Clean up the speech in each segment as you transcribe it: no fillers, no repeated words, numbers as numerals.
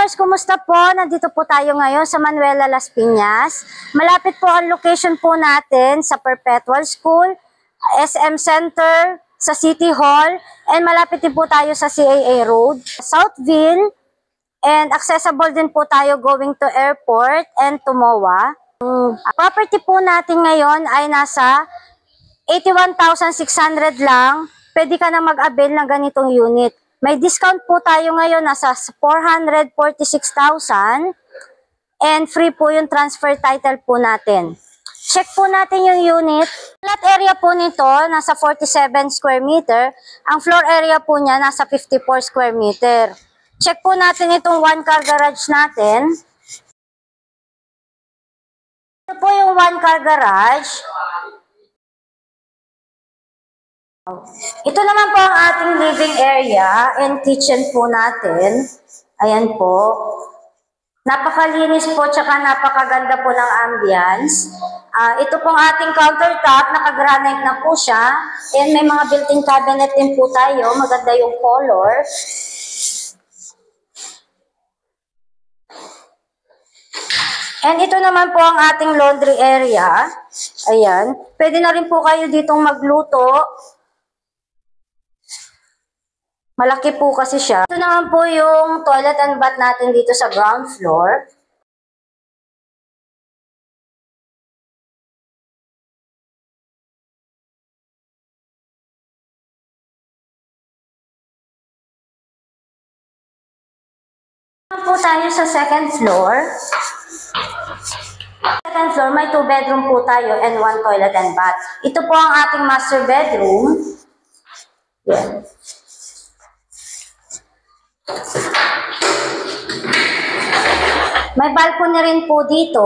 Dreamers, kumusta po? Nandito po tayo ngayon sa Manuela Las Piñas. Malapit po ang location po natin sa Perpetual School, SM Center, sa City Hall, and malapit din po tayo sa CAA Road, Southville, and accessible din po tayo going to airport and to MOA. Property po natin ngayon ay nasa 81,600 lang. Pwede ka na mag-avail ng ganitong unit. May discount po tayo ngayon, nasa 446,000 and free po yung transfer title po natin. Check po natin yung unit. Lot area po nito, nasa 47 square meter. Ang floor area po niya, nasa 54 square meter. Check po natin itong one car garage natin. Ito po yung one car garage. Ito naman po ang ating living area and kitchen po natin. Ayan po. Napakalinis po, tsaka napakaganda po ng ambience. Ito pong ating countertop, naka-granite na po siya. And may mga built-in cabinet din po tayo. Maganda yung color. And ito naman po ang ating laundry area. Ayan. Pwede na rin po kayo ditong magluto. Malaki po kasi siya. Ito naman po yung toilet and bath natin dito sa ground floor. Ito po tayo sa second floor. Second floor, may 2 bedroom po tayo and 1 toilet and bath. Ito po ang ating master bedroom. Yan. May balcony rin po dito.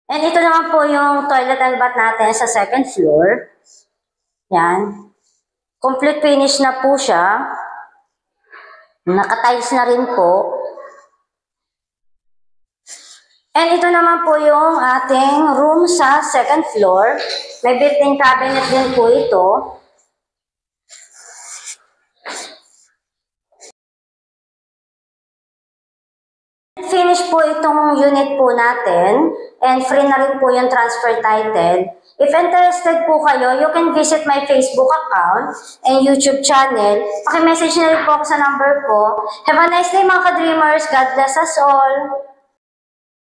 And ito naman po yung toilet and bath natin sa second floor. Yan. Complete finish na po siya. Naka-tiles na rin po. And ito naman po yung ating room sa second floor. May built-in cabinet din po ito. Finish po itong unit po natin. And free na rin po yung transfer title. If interested po kayo, you can visit my Facebook account and YouTube channel. Paki-message na rin po ako sa number ko. Have a nice day mga ka-dreamers. God bless us all.